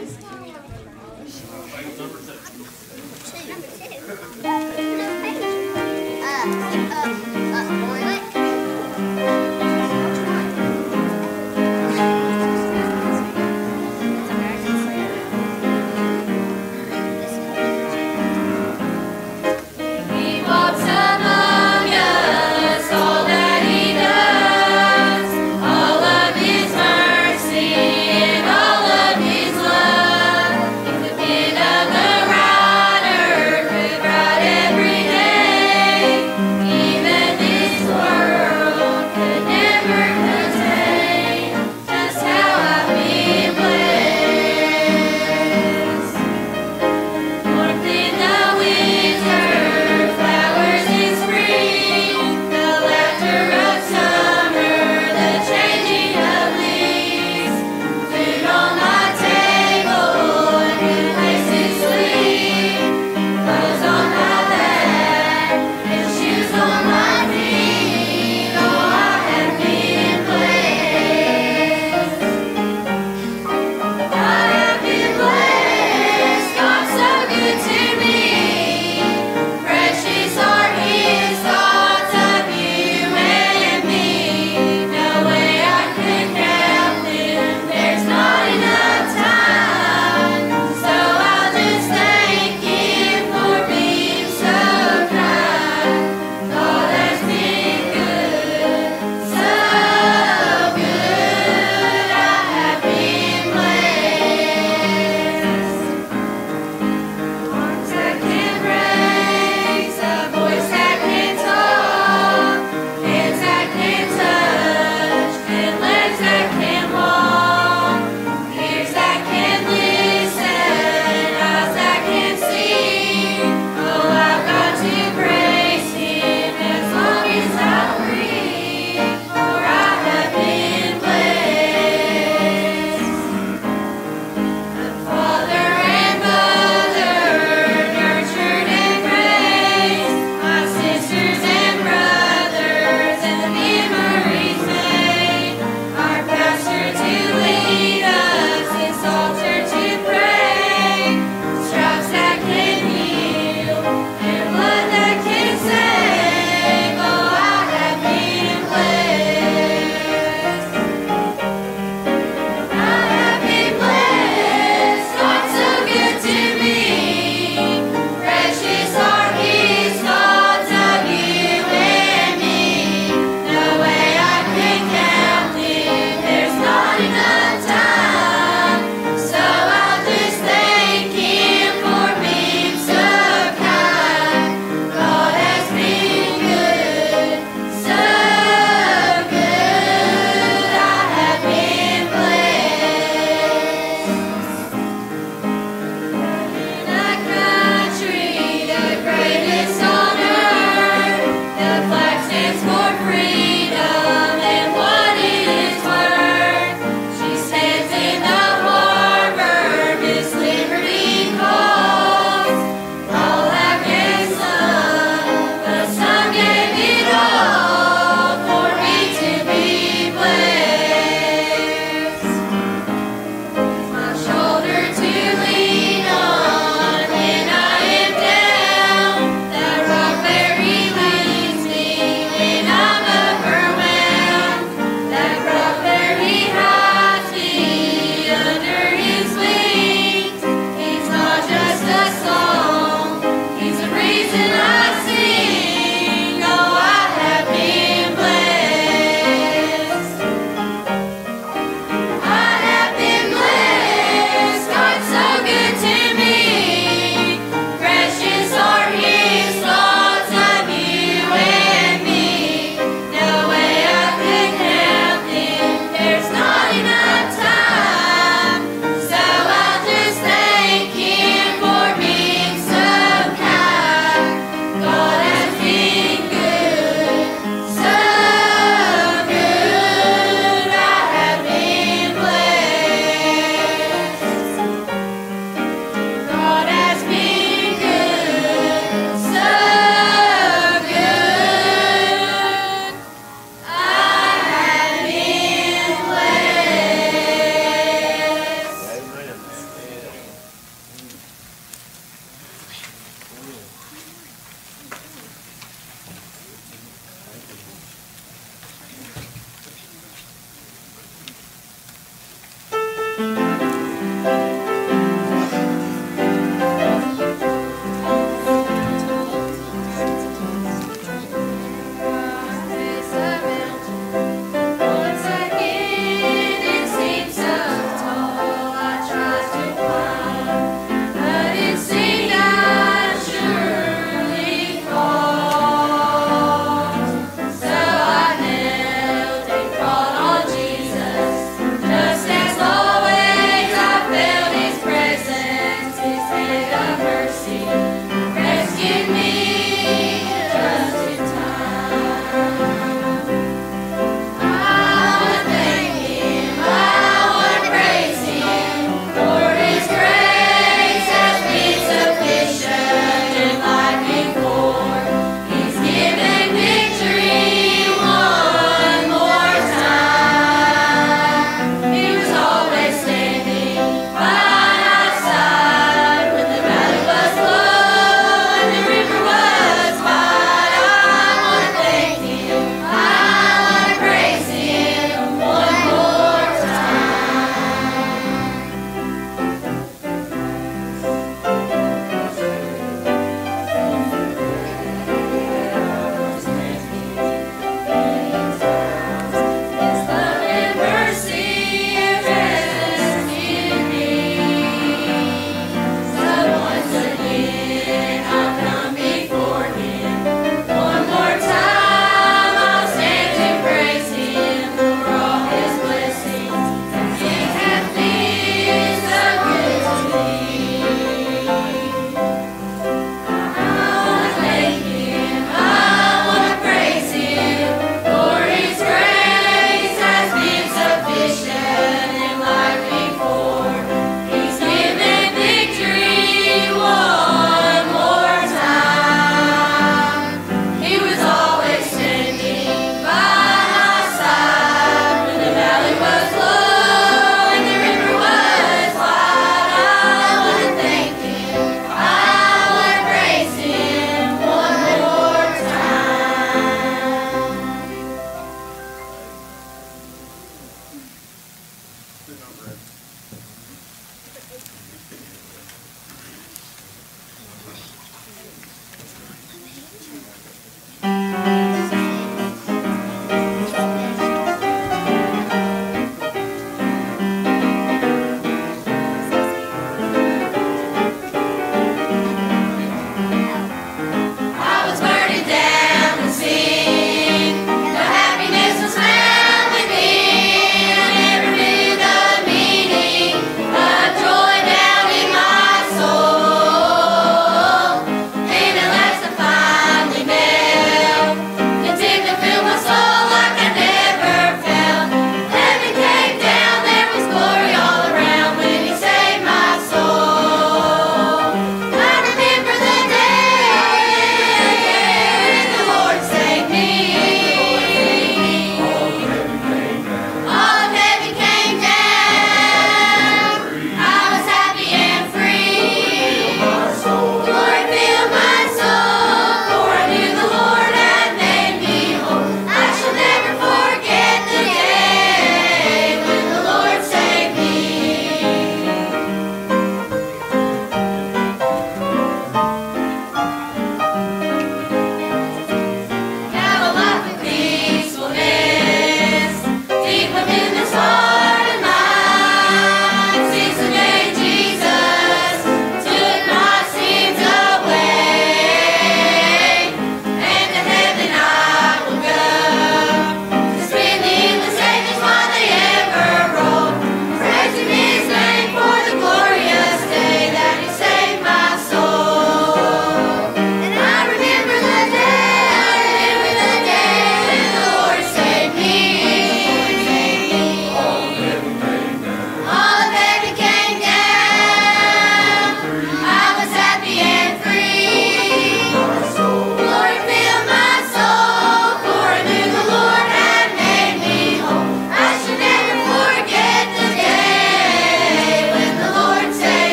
Rider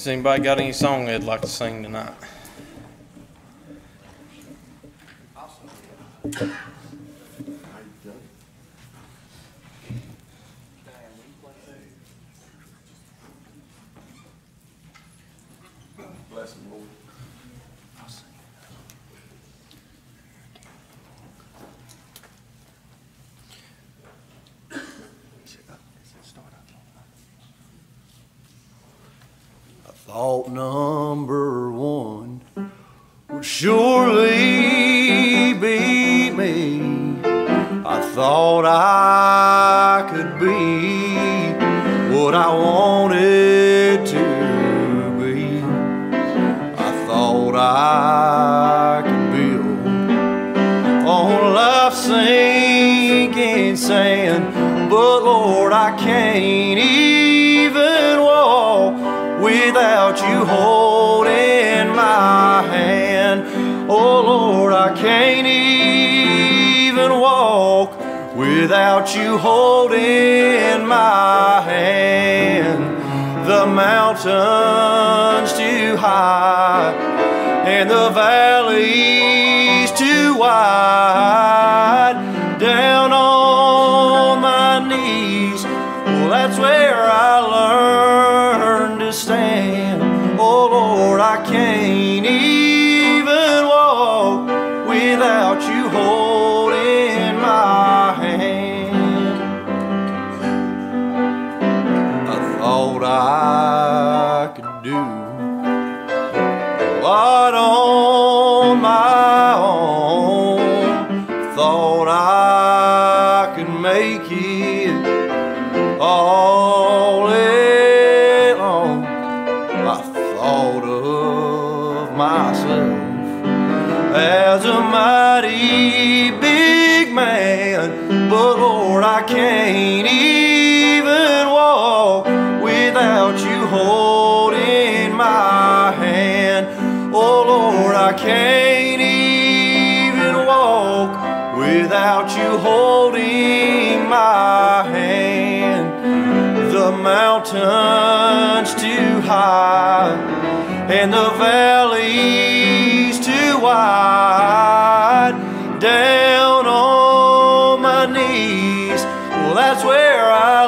Has anybody got any song they'd like to sing tonight? Bless him, Lord. I thought number one would surely be me. I thought I could be what I wanted to be. I thought I could build on life's sinking sand, but Lord, I can't even walk without you holding my hand. Oh Lord, I can't even walk without you holding my hand. The mountain's too high and the valley's too wide. Down on my knees, well, that's where I learned to stand. Oh Lord, I can't even walk without you holding my hand. I thought I could do what on my own. Thought I could make it all alone. I thought of myself as a mighty big man, stand. But Lord, I can't even walk without you holding my hand. Oh Lord, I can't even walk without you holding my hand. The mountain's too high and the valley's too wide. Down on my knees, well, that's where I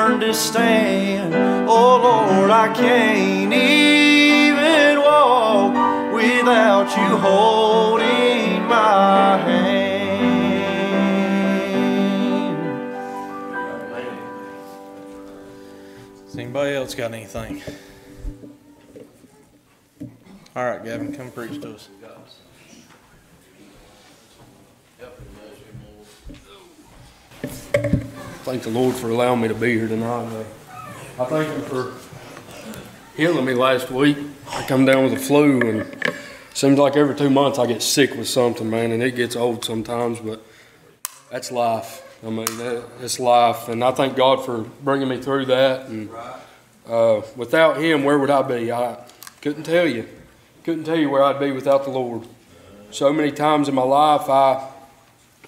learned to stand. Oh Lord, I can't even walk without you holding my hand. Has anybody else got anything? All right, Gavin, come preach to us. Thank the Lord for allowing me to be here tonight. I thank Him for healing me last week. I come down with the flu, and it seems like every 2 months I get sick with something, man, and it gets old sometimes, but that's life. I mean, it's life, and I thank God for bringing me through that. And without Him, where would I be? I couldn't tell you. Couldn't tell you where I'd be without the Lord. So many times in my life,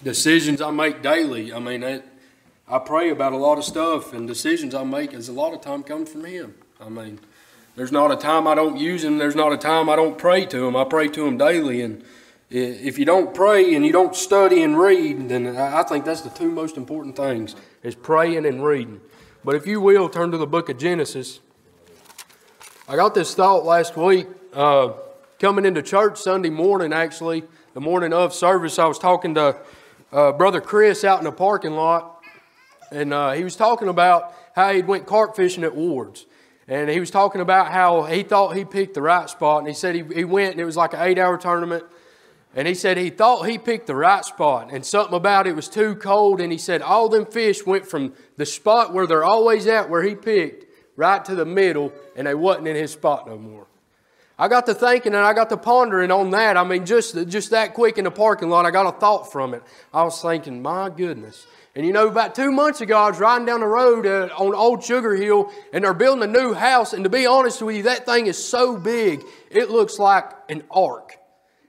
decisions I make daily, I mean, I pray about a lot of stuff, and decisions I make is a lot of time comes from Him. I mean, there's not a time I don't use Him. There's not a time I don't pray to Him. I pray to Him daily, and if you don't pray and you don't study and read, then I think that's the two most important things, is praying and reading. But if you will, turn to the book of Genesis. I got this thought last week, coming into church Sunday morning, actually, the morning of service. I was talking to Brother Chris out in the parking lot. And he was talking about how he went carp fishing at Ward's. And he was talking about how he thought he picked the right spot. And he said he went, and it was like an 8-hour tournament. And he said he thought he picked the right spot. And something about it was too cold. And he said all them fish went from the spot where they're always at, where he picked, right to the middle. And they wasn't in his spot no more. I got to thinking and I got to pondering on that. I mean, just that quick in the parking lot, I got a thought from it. I was thinking, my goodness. And you know, about 2 months ago, I was riding down the road on Old Sugar Hill, and they're building a new house. And to be honest with you, that thing is so big, it looks like an ark.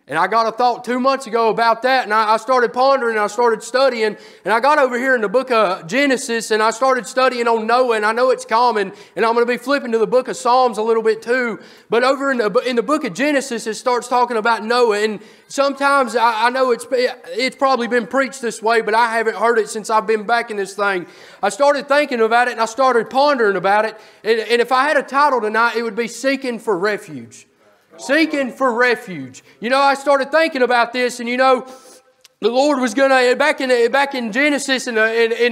And I got a thought 2 months ago about that, and I started pondering, and I started studying, and I got over here in the book of Genesis, and I started studying on Noah, and I know it's common, and I'm going to be flipping to the book of Psalms a little bit too, but over in the book of Genesis, it starts talking about Noah, and sometimes I know it's probably been preached this way, but I haven't heard it since I've been back in this thing. I started thinking about it, and I started pondering about it, and if I had a title tonight, it would be Seeking for Refuge. Seeking for refuge. You know, I started thinking about this, and you know, the Lord was going to, back in Genesis in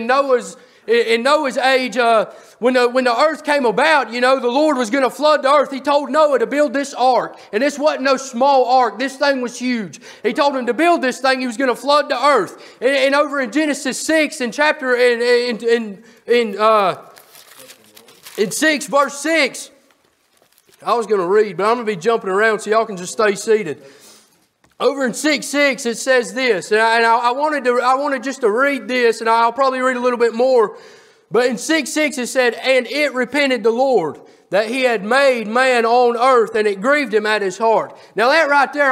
Noah's age, when the earth came about, you know, the Lord was going to flood the earth. He told Noah to build this ark, and this wasn't no small ark. This thing was huge. He told him to build this thing. He was going to flood the earth. And over in Genesis 6, in 6 verse 6. I was going to read, but I'm going to be jumping around so y'all can just stay seated. Over in 6:6, it says this, and I wanted just to read this, and I'll probably read a little bit more. But in 6:6, it said, "And it repented the Lord that He had made man on earth, and it grieved Him at His heart." Now that right there,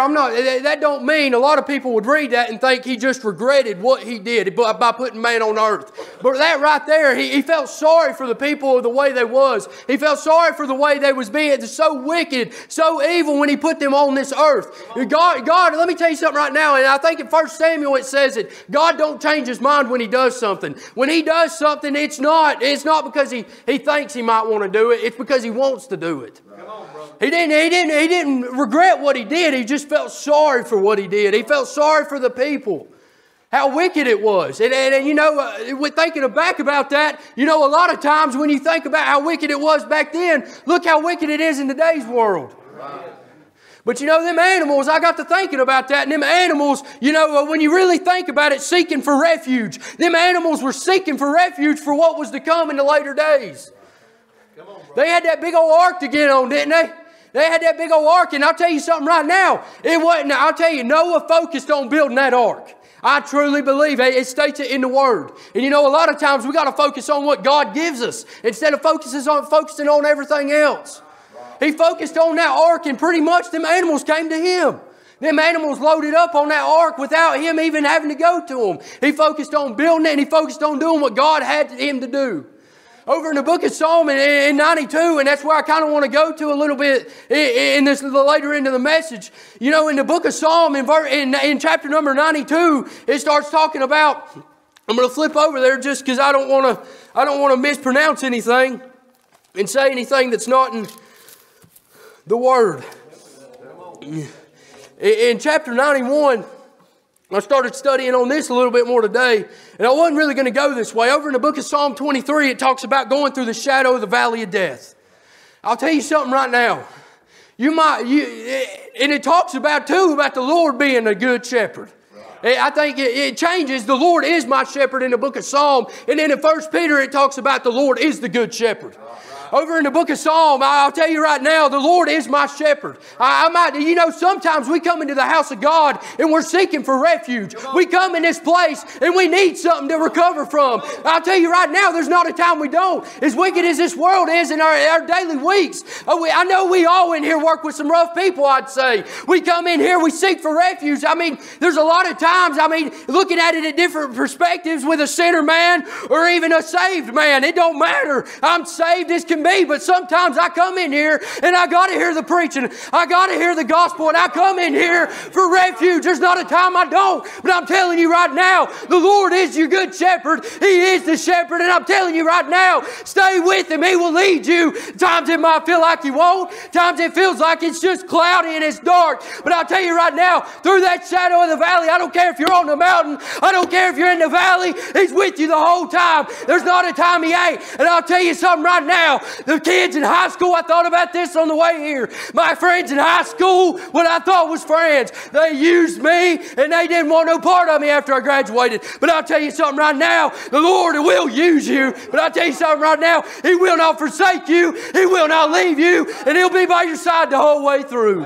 that don't mean, a lot of people would read that and think He just regretted what He did by putting man on earth. But that right there, He felt sorry for the people the way they was. He felt sorry for the way they was being so wicked, so evil when He put them on this earth. God, let me tell you something right now, and I think in 1 Samuel it says it, God don't change His mind when He does something. When He does something, it's not because He thinks He might want to do it. It's because He wants to do it. He didn't regret what He did. He just felt sorry for what He did. He felt sorry for the people. How wicked it was. And you know, we're thinking back about that. You know, a lot of times when you think about how wicked it was back then, look how wicked it is in today's world. But you know, them animals, I got to thinking about that. And them animals, you know, when you really think about it, seeking for refuge. Them animals were seeking for refuge for what was to come in the later days. They had that big old ark to get on, didn't they? They had that big old ark, and I'll tell you something right now. It wasn't. I'll tell you, Noah focused on building that ark. I truly believe it states it in the Word. And you know, a lot of times we got to focus on what God gives us instead of focusing on everything else. He focused on that ark, and pretty much them animals came to Him. Them animals loaded up on that ark without Him even having to go to them. He focused on building it, and He focused on doing what God had Him to do. Over in the book of Psalm in 92, and that's where I kind of want to go to a little bit in this later into the message. You know, in the book of Psalm, in chapter number 92, it starts talking about, I'm going to flip over there just because I don't want to mispronounce anything and say anything that's not in the Word. In chapter 91, I started studying on this a little bit more today, and I wasn't really going to go this way. Over in the book of Psalm 23, it talks about going through the shadow of the valley of death. I'll tell you something right now. And it talks about the Lord being a good shepherd. I think it changes. The Lord is my shepherd in the book of Psalm, and then in 1 Peter it talks about the Lord is the good shepherd. Over in the book of Psalm, I'll tell you right now, the Lord is my shepherd. Sometimes we come into the house of God and we're seeking for refuge. We come in this place and we need something to recover from. I'll tell you right now, there's not a time we don't. As wicked as this world is in our daily weeks, I know we all in here work with some rough people, I'd say. We come in here, we seek for refuge. I mean, there's a lot of times, looking at it at different perspectives with a sinner man or even a saved man. It don't matter. I'm saved as can be, but sometimes I come in here and I got to hear the preaching. I got to hear the gospel, and I come in here for refuge. There's not a time I don't, but I'm telling you right now, the Lord is your good shepherd. He is the shepherd, and I'm telling you right now, stay with Him. He will lead you. Times it might feel like He won't. Times it feels like it's just cloudy and it's dark, but I'll tell you right now, through that shadow of the valley, I don't care if you're on the mountain, I don't care if you're in the valley, He's with you the whole time. There's not a time He ain't. And I'll tell you something right now, the kids in high school, I thought about this on the way here. My friends in high school, what I thought was friends, they used me and they didn't want no part of me after I graduated. But I'll tell you something right now, the Lord will use you. But I'll tell you something right now, He will not forsake you. He will not leave you. And He'll be by your side the whole way through.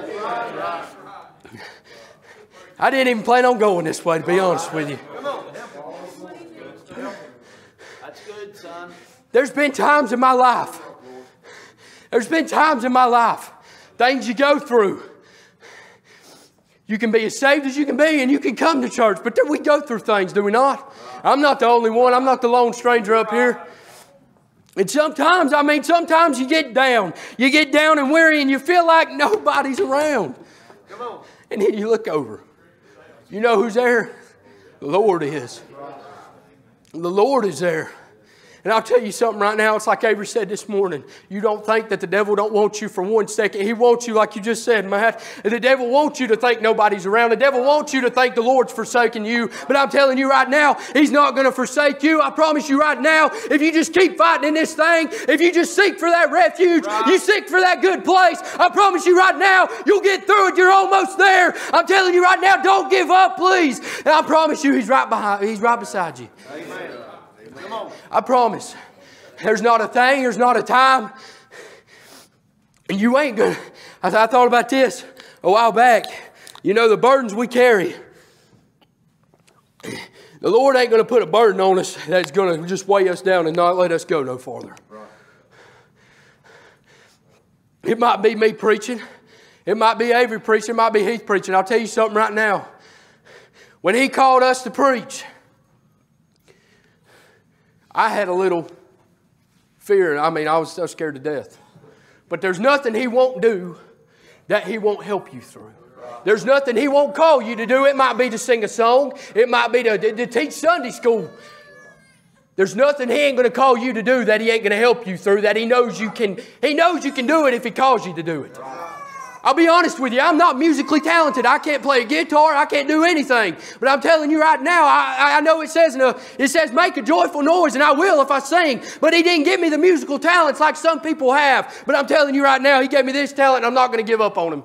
I didn't even plan on going this way, to be honest with you. That's good, son. There's been times in my life, things you go through. You can be as saved as you can be, and you can come to church, but we go through things, do we not? I'm not the only one. I'm not the lone stranger up here. And sometimes you get down. You get down and weary, and you feel like nobody's around. Come on. And then you look over. You know who's there? The Lord is. The Lord is there. And I'll tell you something right now. It's like Avery said this morning. You don't think that the devil don't want you for 1 second. He wants you, like you just said, Matt. The devil wants you to think nobody's around. The devil wants you to think the Lord's forsaken you. But I'm telling you right now, He's not going to forsake you. I promise you right now, if you just keep fighting in this thing, if you just seek for that refuge, you seek for that good place, I promise you right now, you'll get through it. You're almost there. I'm telling you right now, don't give up, please. And I promise you, He's right beside you. Amen. Come on. I promise. There's not a thing, there's not a time. And you ain't going to. I thought about this a while back. You know, the burdens we carry. The Lord ain't going to put a burden on us that's going to just weigh us down and not let us go no farther. Right. It might be me preaching. It might be Avery preaching. It might be Heath preaching. I'll tell you something right now. When He called us to preach, I had a little fear. I was scared to death. But there's nothing He won't do that He won't help you through. There's nothing He won't call you to do. It might be to sing a song. It might be to teach Sunday school. There's nothing He ain't going to call you to do that He ain't going to help you through, that He knows you can do it if He calls you to do it. I'll be honest with you, I'm not musically talented. I can't play a guitar. I can't do anything. But I'm telling you right now, I know it says make a joyful noise, and I will if I sing. But He didn't give me the musical talents like some people have. But I'm telling you right now, He gave me this talent, and I'm not going to give up on Him.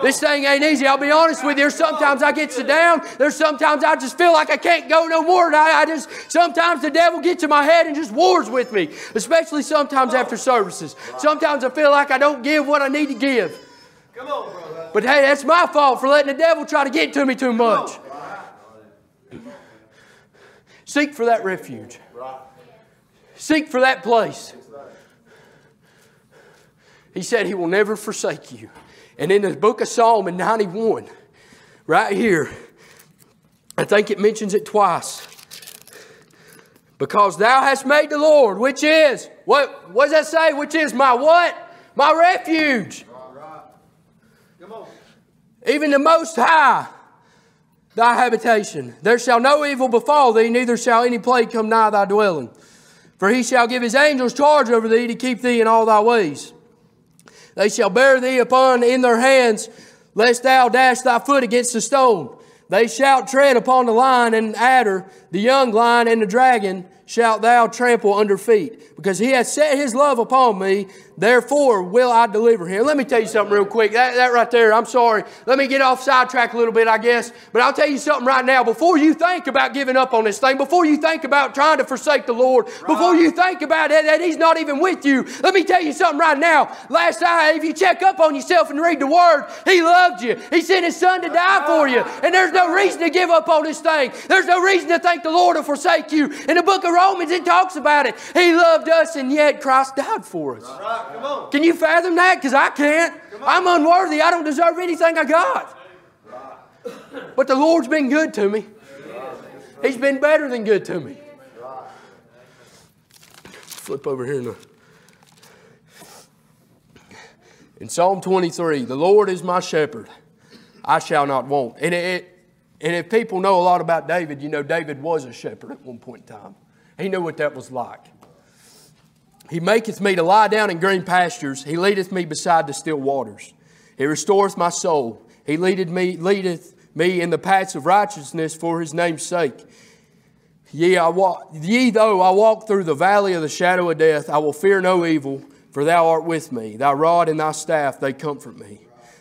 This thing ain't easy. I'll be honest with you. There's sometimes I get sit down. There's sometimes I just feel like I can't go no more. And sometimes the devil gets in my head and just wars with me. Especially sometimes after services. Sometimes I feel like I don't give what I need to give. Come on, brother. But hey, that's my fault for letting the devil try to get to me too much. Seek for that refuge. Seek for that place. He said He will never forsake you. And in the book of Psalm in 91, right here, I think it mentions it twice. Because thou hast made the Lord, which is, what does that say? Which is my what? My refuge. Come on. Even the Most High, thy habitation. There shall no evil befall thee, neither shall any plague come nigh thy dwelling. For He shall give His angels charge over thee to keep thee in all thy ways. They shall bear thee in their hands, lest thou dash thy foot against a stone. They shall tread upon the lion and adder, the young lion and the dragon shalt thou trample under feet. Because He hath set His love upon me, therefore will I deliver him. Let me tell you something real quick. That right there, I'm sorry. Let me get off sidetrack a little bit, I guess. But I'll tell you something right now. Before you think about giving up on this thing, before you think about trying to forsake the Lord, before you think about that He's not even with you, let me tell you something right now. Last night, if you check up on yourself and read the Word, He loved you. He sent His Son to die for you. And there's no reason to give up on this thing. There's no reason to think the Lord will forsake you. In the book of Romans, it talks about it. He loved us and yet Christ died for us. Come on. Can you fathom that? Because I can't. I'm unworthy. I don't deserve anything I got. But the Lord's been good to me. He's been better than good to me. Flip over here in Psalm 23, the Lord is my shepherd. I shall not want. And if people know a lot about David, you know David was a shepherd at one point in time. He knew what that was like. He maketh me to lie down in green pastures. He leadeth me beside the still waters. He restoreth my soul. He leadeth me in the paths of righteousness for His name's sake. Yea, though I walk through the valley of the shadow of death, I will fear no evil, for Thou art with me. Thy rod and Thy staff, they comfort me.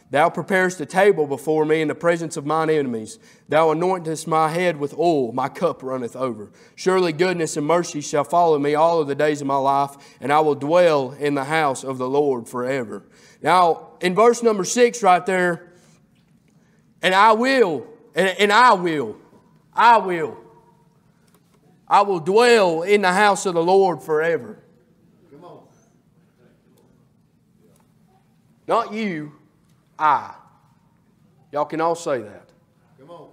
Thou preparest a table before me in the presence of mine enemies. Thou anointest my head with oil, my cup runneth over. Surely goodness and mercy shall follow me all of the days of my life, and I will dwell in the house of the Lord forever. Now, in verse number 6 right there, I will dwell in the house of the Lord forever. Come on. Not you. I. Y'all can all say that. Come on.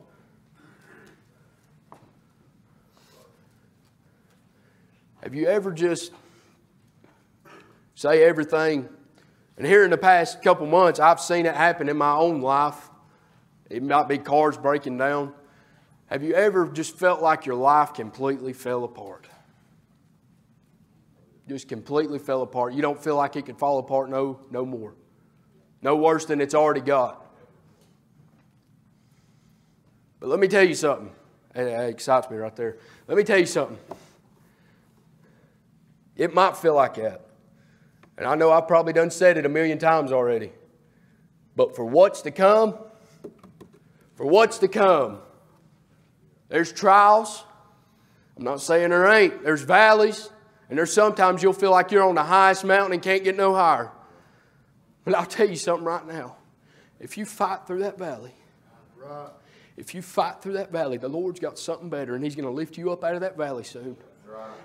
Have you ever just say everything? And here in the past couple months, I've seen it happen in my own life. It might be cars breaking down. Have you ever just felt like your life completely fell apart? Just completely fell apart. You don't feel like it could fall apart no more. No worse than it's already got. But let me tell you something. It excites me right there. Let me tell you something. It might feel like that. And I know I've probably done said it a million times already. But for what's to come, there's trials. I'm not saying there ain't. There's valleys. And there's sometimes you'll feel like you're on the highest mountain and can't get no higher. But I'll tell you something right now. If you fight through that valley, the Lord's got something better, and He's going to lift you up out of that valley soon.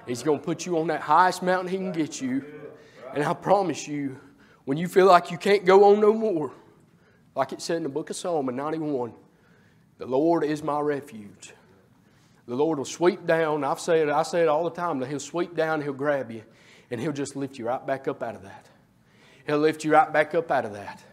He's going to put you on that highest mountain He can get you. And I promise you, when you feel like you can't go on no more, like it said in the book of Psalm in 91, the Lord is my refuge. The Lord will sweep down. I say it all the time, that He'll sweep down, He'll grab you, and He'll just lift you right back up out of that. He'll lift you right back up out of that.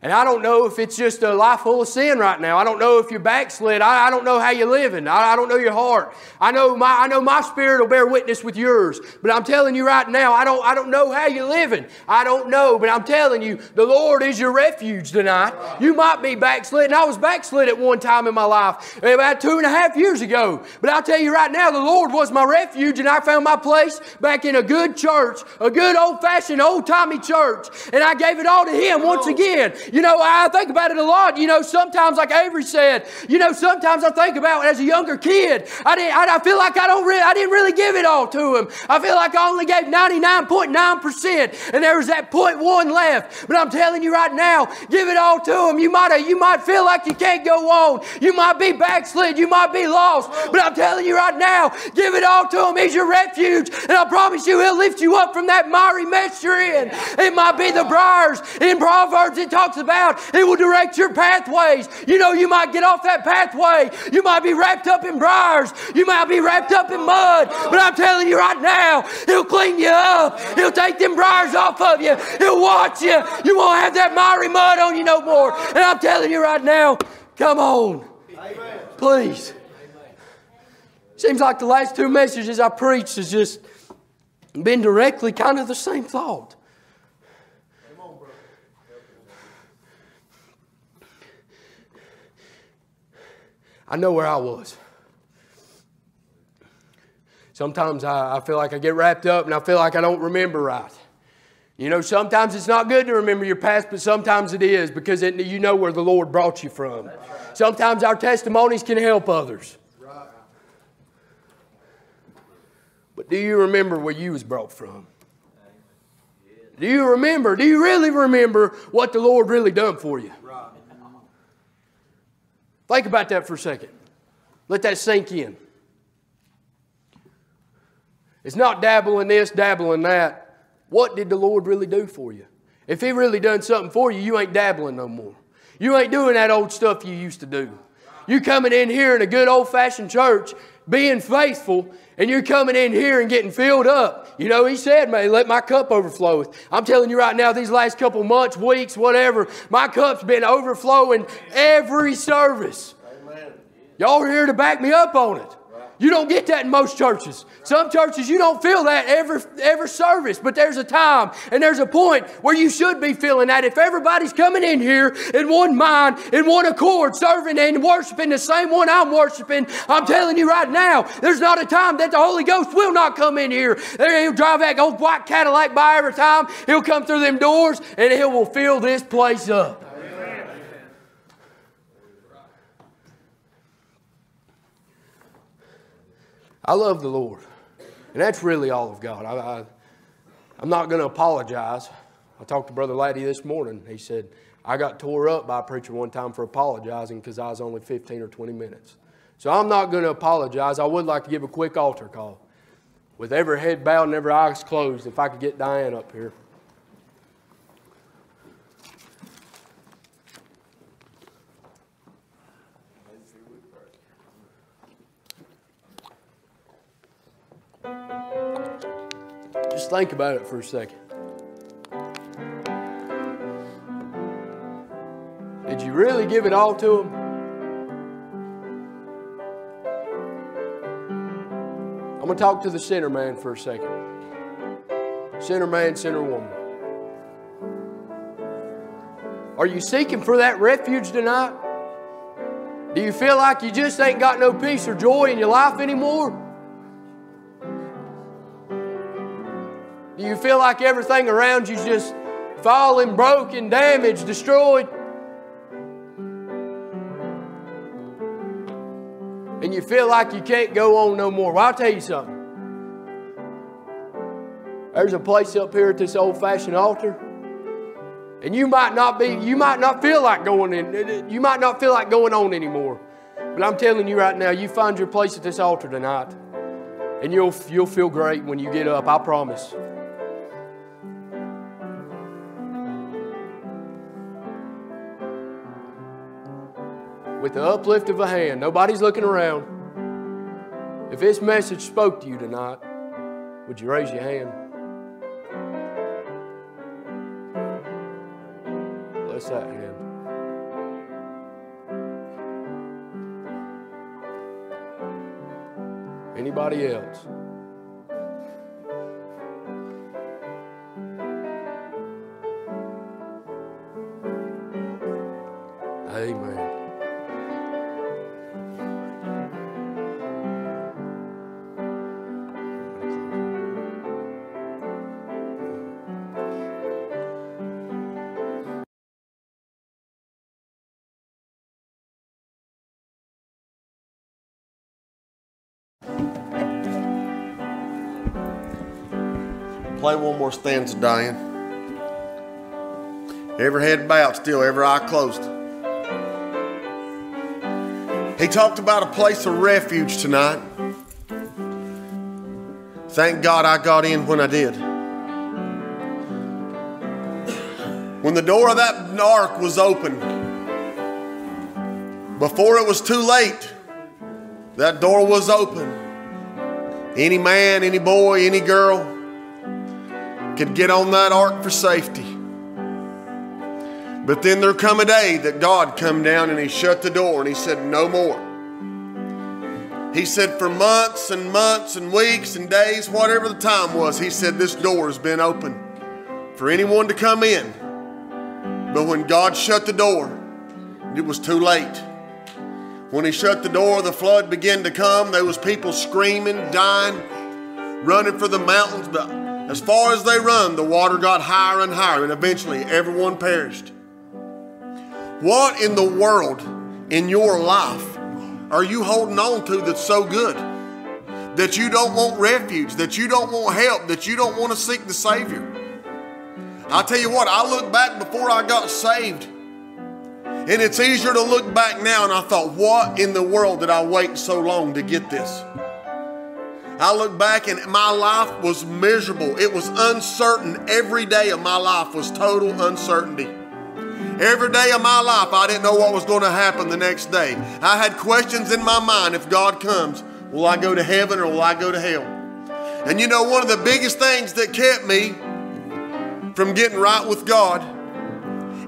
And I don't know if it's just a life full of sin right now. I don't know if you're backslid. I don't know how you're living. I don't know your heart. I know my spirit will bear witness with yours. But I'm telling you right now, I don't know how you're living. I don't know. But I'm telling you, the Lord is your refuge tonight. You might be backslid. And I was backslid at one time in my life, about 2.5 years ago. But I'll tell you right now, the Lord was my refuge. And I found my place back in a good church, a good old-fashioned, old-timey church. And I gave it all to Him once again. You know, I think about it a lot. You know, sometimes, like Avery said, you know, sometimes I think about as a younger kid, I feel like I didn't really give it all to Him. I feel like I only gave 99.9%, and there was that 0.1 left. But I'm telling you right now, give it all to Him. You might feel like you can't go on. You might be backslid. You might be lost. But I'm telling you right now, give it all to Him. He's your refuge, and I promise you, He'll lift you up from that miry mess you're in. It might be the briars. In Proverbs, it talks about it will direct your pathways. You know, you might get off that pathway. You might be wrapped up in briars. You might be wrapped up in mud. But I'm telling you right now, He'll clean you up. He'll take them briars off of you. He'll wash you. You won't have that miry mud on you no more. And I'm telling you right now, come on. Amen. Please. Seems like the last two messages I preached has just been directly kind of the same thought. Come on, brother. I know where I was. Sometimes I feel like I get wrapped up and I feel like I don't remember right. You know, sometimes it's not good to remember your past, but sometimes it is because you know where the Lord brought you from. Right. Sometimes our testimonies can help others. Right. But do you remember where you was brought from? Do you remember? Do you really remember what the Lord really done for you? Right. Think about that for a second. Let that sink in. It's not dabble in this, dabble in that. What did the Lord really do for you? If He really done something for you, you ain't dabbling no more. You ain't doing that old stuff you used to do. You coming in here in a good old-fashioned church, being faithful, and you're coming in here and getting filled up. You know, He said, "May let my cup overflow." I'm telling you right now, these last couple months, weeks, whatever, my cup's been overflowing every service. Amen. Y'all are here to back me up on it. You don't get that in most churches. Some churches, you don't feel that every service. But there's a time and there's a point where you should be feeling that. If everybody's coming in here in one mind, in one accord, serving and worshiping the same one I'm worshiping, I'm telling you right now, there's not a time that the Holy Ghost will not come in here. He'll drive that old white Cadillac by every time. He'll come through them doors and He will fill this place up. I love the Lord. And that's really all of God. I'm not going to apologize. I talked to Brother Laddie this morning. He said, I got tore up by a preacher one time for apologizing because I was only 15 or 20 minutes. So I'm not going to apologize. I would like to give a quick altar call. With every head bowed and every eyes closed, if I could get Diane up here. Just think about it for a second. Did you really give it all to Him? I'm going to talk to the sinner man for a second. Sinner man, sinner woman. Are you seeking for that refuge tonight? Do you feel like you just ain't got no peace or joy in your life anymore? Do you feel like everything around you's just falling, broken, damaged, destroyed? And you feel like you can't go on no more? Well, I'll tell you something. There's a place up here at this old-fashioned altar. And you might not feel like going in. You might not feel like going on anymore. But I'm telling you right now, you find your place at this altar tonight. And you'll feel great when you get up, I promise. With the uplift of a hand, nobody's looking around. If this message spoke to you tonight, would you raise your hand? Bless that hand. Anybody else? Amen. Play one more stanza, Diane. Every head bowed, still every eye closed. He talked about a place of refuge tonight. Thank God I got in when I did. When the door of that ark was open, before it was too late, that door was open. Any man, any boy, any girl could get on that ark for safety. But then there come a day that God come down and he shut the door and he said, no more. He said for months and months and weeks and days, whatever the time was, he said this door has been open for anyone to come in. But when God shut the door, it was too late. When he shut the door, the flood began to come. There was people screaming, dying, running for the mountains. But as far as they run, the water got higher and higher, and eventually everyone perished. What in the world in your life are you holding on to that's so good? That you don't want refuge, that you don't want help, that you don't want to seek the Savior? I'll tell you what, I look back before I got saved, and it's easier to look back now, and I thought, what in the world did I wait so long to get this? I look back and my life was miserable. It was uncertain. Every day of my life was total uncertainty. Every day of my life, I didn't know what was going to happen the next day. I had questions in my mind. If God comes, will I go to heaven or will I go to hell? And you know, one of the biggest things that kept me from getting right with God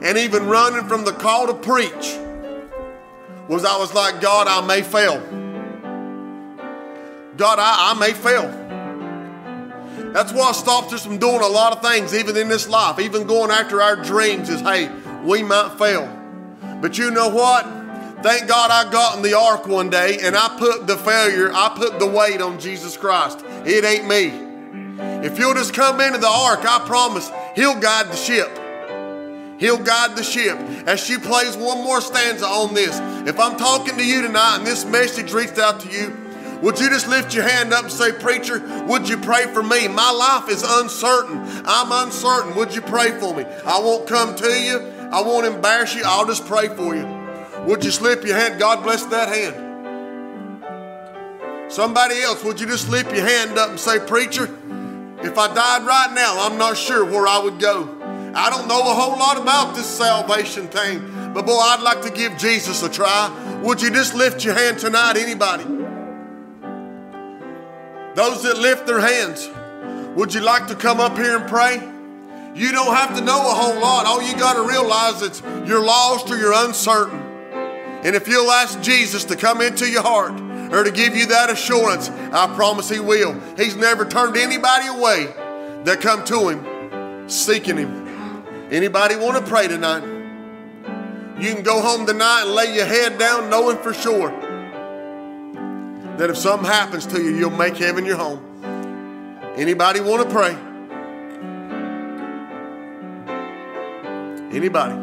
and even running from the call to preach was I was like, God, I may fail. God, I may fail. That's what stops us from doing a lot of things, even in this life. Even going after our dreams is, hey, we might fail. But you know what? Thank God I got in the ark one day and I put the weight on Jesus Christ. It ain't me. If you'll just come into the ark, I promise he'll guide the ship. He'll guide the ship. As she plays one more stanza on this, if I'm talking to you tonight and this message reached out to you, would you just lift your hand up and say, preacher, would you pray for me? My life is uncertain. I'm uncertain. Would you pray for me? I won't come to you. I won't embarrass you. I'll just pray for you. Would you slip your hand? God bless that hand. Somebody else, would you just slip your hand up and say, preacher, if I died right now, I'm not sure where I would go. I don't know a whole lot about this salvation thing, but boy, I'd like to give Jesus a try. Would you just lift your hand tonight, anybody? Those that lift their hands, would you like to come up here and pray? You don't have to know a whole lot. All you got to realize is you're lost or you're uncertain. And if you'll ask Jesus to come into your heart or to give you that assurance, I promise he will. He's never turned anybody away that come to him seeking him. Anybody want to pray tonight? You can go home tonight and lay your head down knowing for sure that if something happens to you, you'll make heaven your home. Anybody want to pray? Anybody?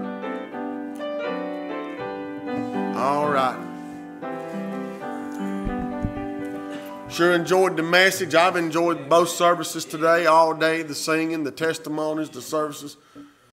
All right. Sure enjoyed the message. I've enjoyed both services today, all day, the singing, the testimonies, the services.